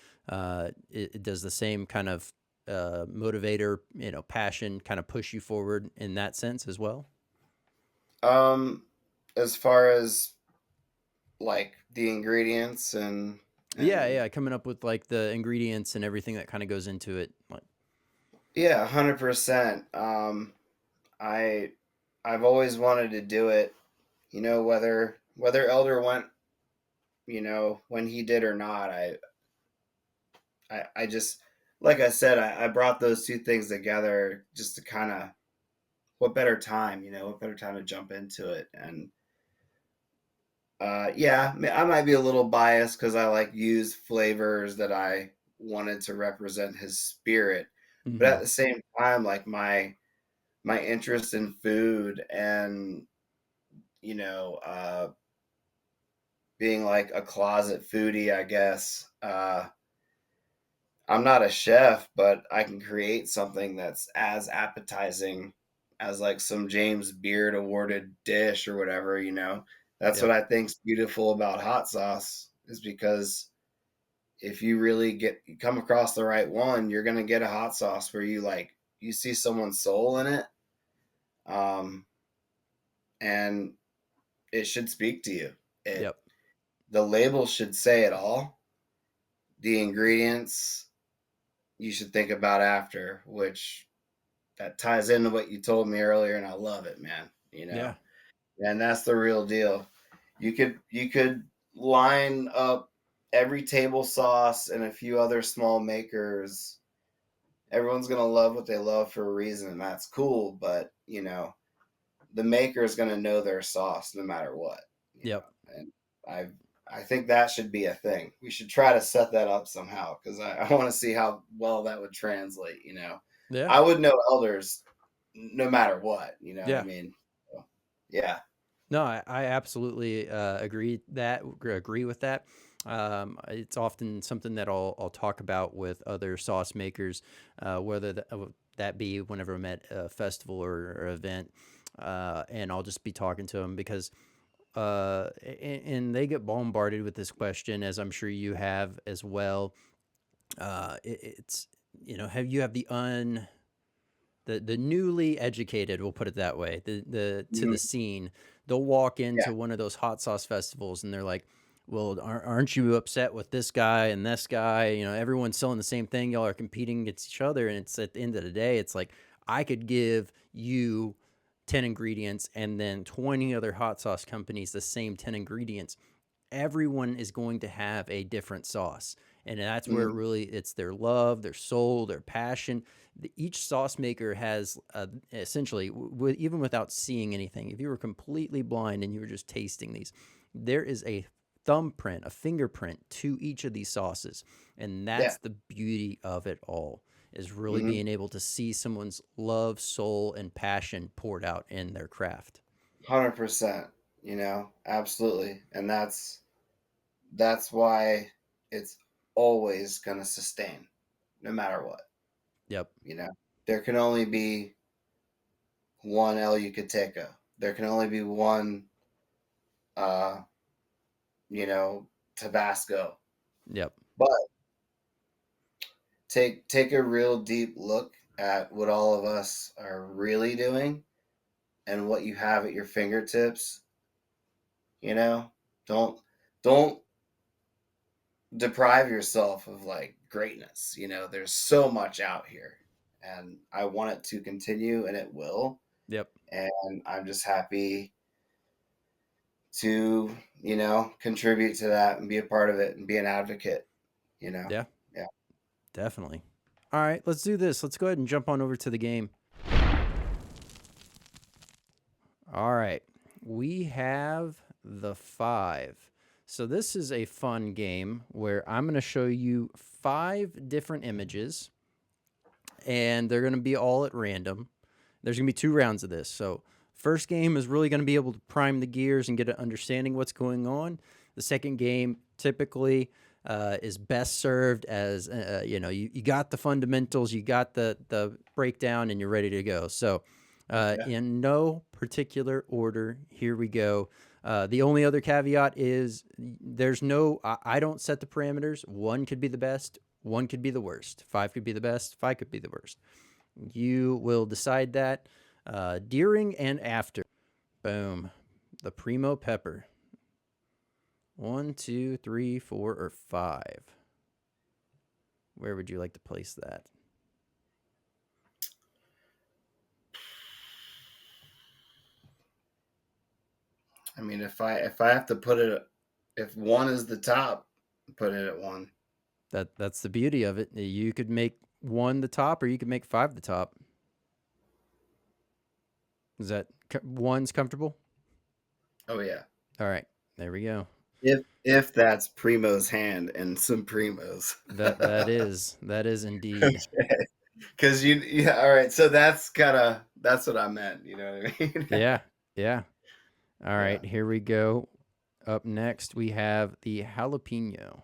it does the same kind of motivator, passion kind of push you forward in that sense as well? Um, as far as like the ingredients and Yeah, and yeah. Coming up with like the ingredients and everything that kind of goes into it. Like, yeah, 100%. I I've always wanted to do it. Whether Elder went, when he did or not. I just, like I said, I brought those two things together just to kind of, what better time, what better time to jump into it. And yeah, I might be a little biased because I like use flavors that I wanted to represent his spirit, but mm-hmm. at the same time, like my interest in food, and you know, being like a closet foodie, I guess. I'm not a chef, but I can create something that's as appetizing as like some James Beard awarded dish or whatever. That's what Yep. I think's beautiful about hot sauce, is because if you really come across the right one, you're gonna get a hot sauce where you see someone's soul in it, and it should speak to you. Yep. The label should say it all. The ingredients you should think about after, which that ties into what you told me earlier, and I love it, man. Yeah. And that's the real deal. You could line up every table sauce and a few other small makers. Everyone's gonna love what they love for a reason, and that's cool. But the maker is gonna know their sauce no matter what. Yep. And I I think that should be a thing. We should try to set that up somehow because I want to see how well that would translate. Yeah. I would know elders no matter what. You know what I Yeah. mean? So, yeah. No, I absolutely agree with that. It's often something that I'll talk about with other sauce makers, whether that be whenever I'm at a festival or event, and I'll just be talking to them because and they get bombarded with this question, as I'm sure you have as well. It's have the newly educated, we'll put it that way, the to Mhm. the scene, they'll walk Yeah. into one of those hot sauce festivals and they're like, well, aren't you upset with this guy and this guy? Everyone's selling the same thing. Y'all are competing against each other. And it's at the end of the day, it's like, I could give you 10 ingredients and then 20 other hot sauce companies the same 10 ingredients. Everyone is going to have a different sauce. And that's where Mhm. it's their love, their soul, their passion. Each sauce maker has essentially, even without seeing anything, if you were completely blind and you were just tasting these, there is a thumbprint, a fingerprint to each of these sauces. And Yeah. that's the beauty of it all, is really Mhm. being able to see someone's love, soul, and passion poured out in their craft. 100%. Absolutely, and that's why it's always gonna sustain, no matter what. Yep. You know, there can only be one El Yucateco. There can only be one, uh, Tabasco. Yep. But take a real deep look at what all of us are really doing and what you have at your fingertips. You know, don't deprive yourself of greatness. There's so much out here, and I want it to continue, and it will. Yep. And I'm just happy to contribute to that and be a part of it and be an advocate. You know, Yeah. yeah. Definitely. All right, let's do this. Let's go ahead and jump on over to the game. All right. We have the 5. So this is a fun game where I'm going to show you 5 different images, and they're going to be all at random. There's going to be 2 rounds of this. So first game is really going to be able to prime the gears and get an understanding what's going on. The second game typically is best served as you got the fundamentals, you got the breakdown, and you're ready to go. So Yeah. in no particular order, here we go. The only other caveat is there's no, I don't set the parameters. 1 could be the best, 1 could be the worst, 5 could be the best, 5 could be the worst. You will decide that during and after. Boom. The primo pepper. 1, 2, 3, 4, or 5. Where would you like to place that? I mean, if I have to put it, if 1 is the top, put it at 1. That's the beauty of it. You could make 1 the top, or you could make 5 the top. Is that 1's comfortable? Oh yeah. All right, there we go. If that's Primo's hand and some Primos. That is indeed. Because yeah, all right. So that's what I meant. You know what I mean? Yeah, yeah. All Yeah. right, here we go. Up next, we have the jalapeno.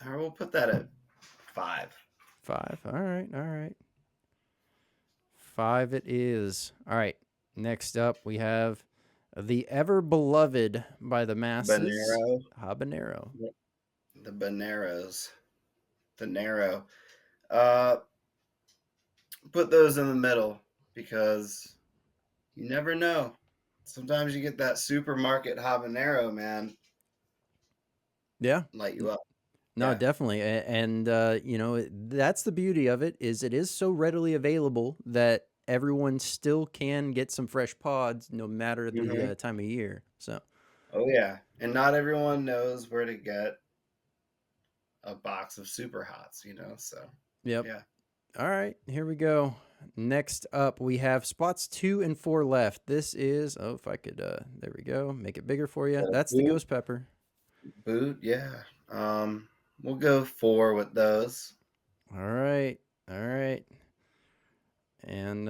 All right, we'll put that at 5. 5. All right, all right. 5 it is. All right. Next up, we have The ever beloved by the masses, Banero. habanero. The Baneros. The Nero. Uh, put those in the middle because you never know. Sometimes you get that supermarket habanero, man, Yeah. light you up. No, Yeah. definitely. And you know, that's the beauty of it is it is so readily available that everyone still can get some fresh pods no matter the Hmm. time of year. So, Oh yeah, and not everyone knows where to get a box of super hots, So yep. yeah. All right, here we go. Next up, we have spots 2 and 4 left. This is, oh, if I could, there we go, make it bigger for you. Got a That's the boot, ghost pepper. boot, yeah. We'll go 4 with those. All right, all right. And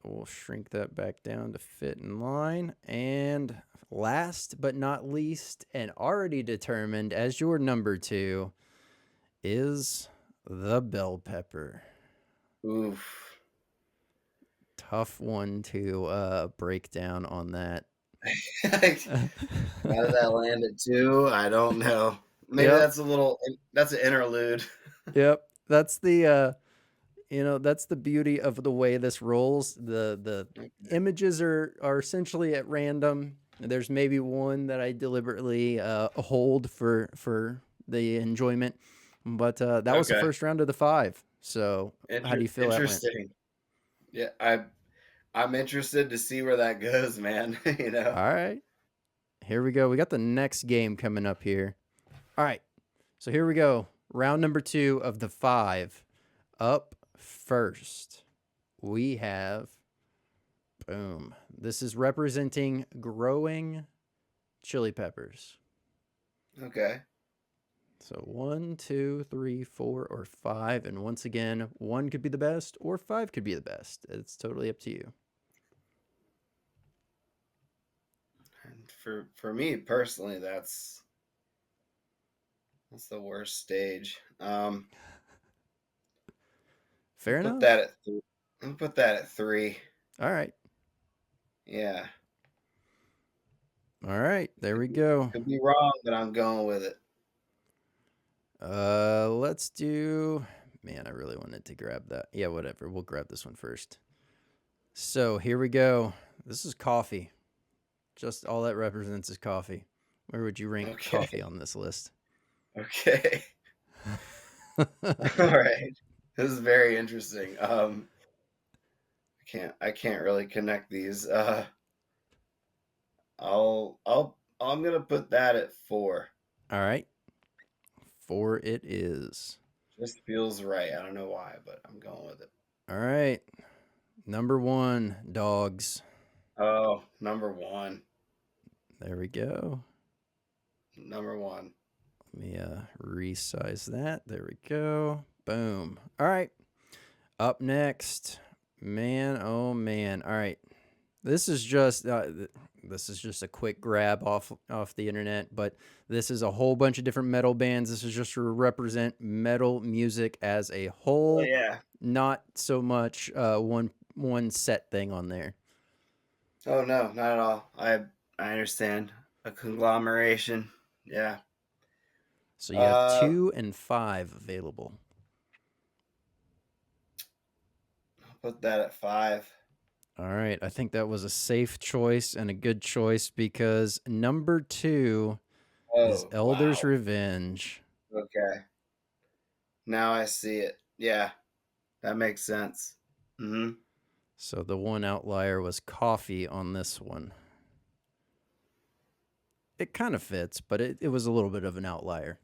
we'll shrink that back down to fit in line. And last but not least, and already determined as your number 2, is the bell pepper. Oof. Tough one to break down on that. How did that land at 2? I don't know. Maybe Yep. that's an interlude. Yep. That's the you know, that's the beauty of the way this rolls. The images are essentially at random. There's maybe one that I deliberately hold for the enjoyment, but that was the Okay. first round of the 5. So how do you feel that went? Interesting. Yeah, I'm interested to see where that goes, man. All right, here we go. We got the next game coming up here. All right, so here we go. Round number 2 of the 5. Up first, we have boom. This is representing growing chili peppers. Okay. So 1, 2, 3, 4, or 5. And once again, 1 could be the best or 5 could be the best. It's totally up to you. And for me personally, that's the worst stage. Fair Put enough. that at th- I'll put that at 3. All right. Yeah. All right. There we go. Could be wrong, but I'm going with it. Let's do. Man, I really wanted to grab that. Yeah, whatever. We'll grab this one first. So here we go. This is coffee. Just all that represents is coffee. Where would you rank Okay. coffee on this list? Okay. All right. This is very interesting. I can't really connect these. I'm gonna put that at 4. All right. 4 it is. Just feels right. I don't know why, but I'm going with it. All right. Number 1, dogs. Oh, number 1. There we go. Number 1. Let me resize that. There we go. Boom. All right. Up next, man, oh man. All right. This is just a quick grab off the internet, but this is a whole bunch of different metal bands. This is just to represent metal music as a Oh whole, yeah. not so much one set thing on there. Oh no, not at all. I understand. A conglomeration. Yeah. So you have Uh, 2 and 5 available. I'll put that at 5. All right, I think that was a safe choice and a good choice because number 2 is Oh Elder's wow. Revenge. Okay. Now I see it. Yeah, that makes sense. Mm-hmm. So the one outlier was coffee on this one. It kind of fits, but it was a little bit of an outlier.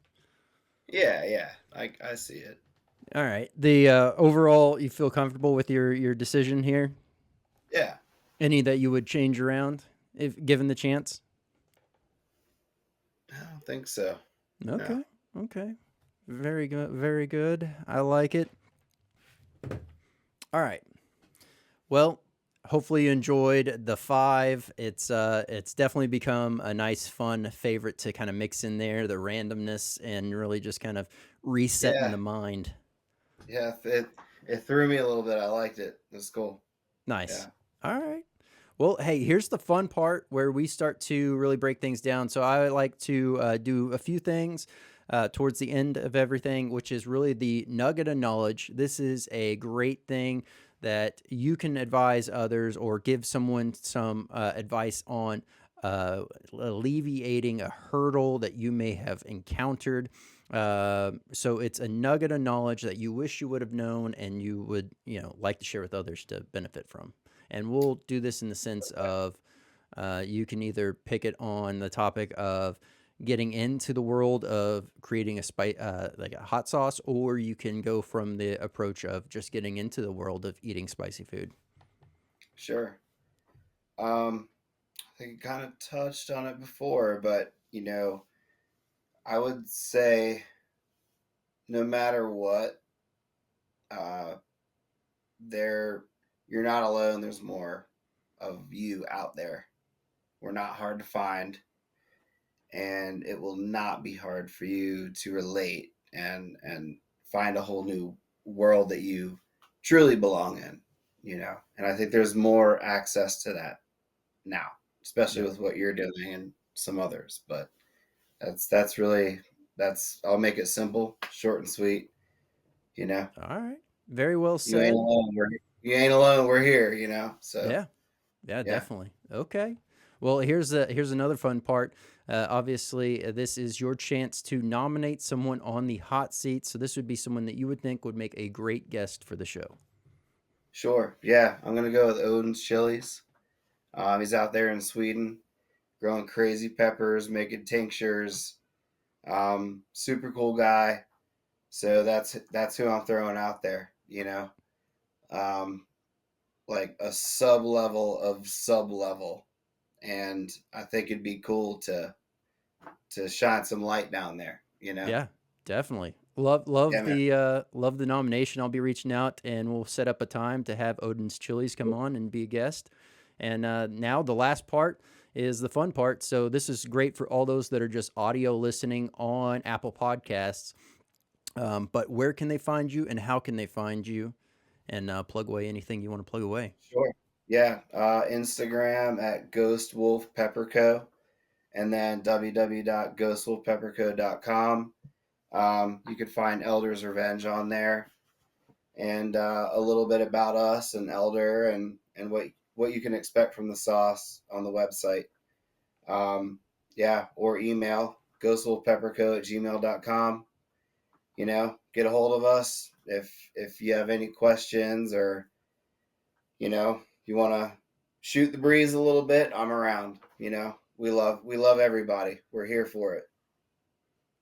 Yeah, yeah. I see it. All right. The overall, you feel comfortable with your decision here? Yeah. Any that you would change around if given the chance? I don't think so. No. Okay. Okay. Very good. Very good. I like it. All right. Well, hopefully you enjoyed the 5. It's definitely become a nice, fun favorite to kind of mix in there, the randomness and really just kind of resetting Yeah. the mind. Yeah. It threw me a little bit. I liked it. It's cool. Nice. Yeah. All right. Well, hey, here's the fun part where we start to really break things down. So I like to do a few things towards the end of everything, which is really the nugget of knowledge. This is a great thing that you can advise others or give someone some advice on alleviating a hurdle that you may have encountered. So it's a nugget of knowledge that you wish you would have known and you would, like to share with others to benefit from. And we'll do this in the sense of you can either pick it on the topic of getting into the world of creating like a hot sauce, or you can go from the approach of just getting into the world of eating spicy food. Sure. I think you kind of touched on it before, but I would say no matter what, uh, there you're not alone. There's more of you out there. We're not hard to find, and it will not be hard for you to relate and find a whole new world that you truly belong in. And I think there's more access to that now, especially Yep. with what you're doing and some others. But that's really that's I'll make it simple, short and sweet. You know, All right. Very well you ain't said. alone. You ain't alone. We're here. So Yeah. Yeah, yeah, definitely. Okay. Well, here's another fun part. Obviously, this is your chance to nominate someone on the hot seat. So this would be someone that you would think would make a great guest for the show. sure. Yeah, I'm gonna go with Odin's Chilies. He's out there in Sweden, growing crazy peppers, making tinctures. Super cool guy. So that's who I'm throwing out there. Um, like a sub level of sub level, and I think it'd be cool to shine some light down there. Yeah, definitely. Love Yeah, man. love the nomination. I'll be reaching out and we'll set up a time to have Odin's Chilies come on and be a guest. And now the last part is the fun part. So this is great for all those that are just audio listening on Apple Podcasts. But where can they find you and how can they find you? And plug away anything you want to plug away. Sure. Yeah, Instagram at GhostWolf Pepper Co. And then www.ghostwolfpepperco.com. You could find Elder's Revenge on there, and a little bit about us and Elder, and what you can expect from the sauce on the website. Yeah, or email ghostwolfpepperco@gmail.com. Get a hold of us if you have any questions, or you want to shoot the breeze a little bit. I'm around. We love everybody. We're here for it.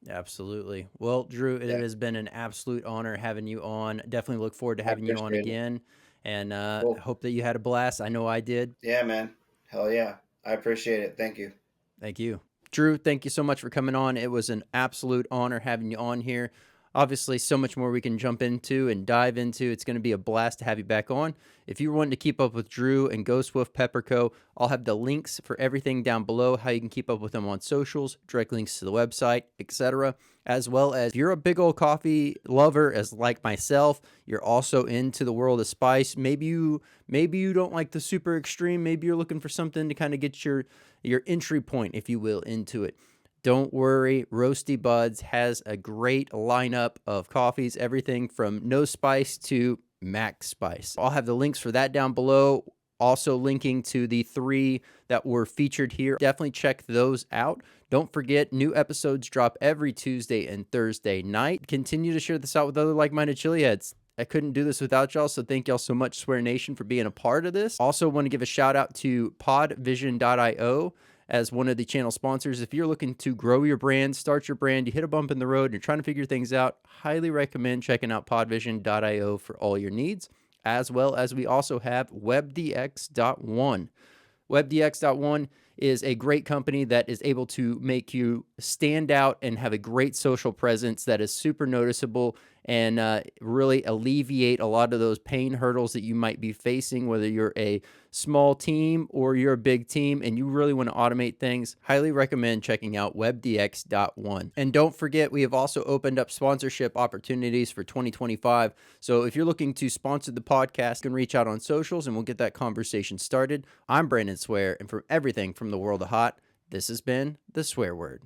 Absolutely. Well, Drew, it Yeah, has been an absolute honor having you on. Definitely look forward to I having you on appreciate it. again. And Cool. hope that you had a blast. I know I did. Yeah, man. Hell yeah. I appreciate it. Thank you. Thank you. Drew, thank you so much for coming on. It was an absolute honor having you on here. Obviously, so much more we can jump into and dive into. It's going to be a blast to have you back on. If you're wanting to keep up with Drew and Ghost Wolf Pepper Co., I'll have the links for everything down below, how you can keep up with them on socials, direct links to the website, etc. As well as if you're a big old coffee lover, as like myself, you're also into the world of spice. Maybe you don't like the super extreme. Maybe you're looking for something to kind of get your entry point, if you will, into it. Don't worry, Roasty Buds has a great lineup of coffees, everything from no spice to max spice. I'll have the links for that down below. Also linking to the 3 that were featured here. Definitely check those out. Don't forget, new episodes drop every Tuesday and Thursday night. Continue to share this out with other like-minded chili heads. I couldn't do this without y'all, so thank y'all so much, Swear Nation, for being a part of this. Also want to give a shout out to podvision.io as one of the channel sponsors. If you're looking to grow your brand, start your brand, you hit a bump in the road, and you're trying to figure things out, highly recommend checking out podvision.io for all your needs, as well as we also have webdx.one. WebDX.one is a great company that is able to make you stand out and have a great social presence that is super noticeable and really alleviate a lot of those pain hurdles that you might be facing, whether you're a small team or you're a big team and you really want to automate things. Highly recommend checking out webdx.one. And don't forget, we have also opened up sponsorship opportunities for 2025. So if you're looking to sponsor the podcast, you can reach out on socials and we'll get that conversation started. I'm Brandon Swear, and from everything from the world of hot, this has been The Swear Word.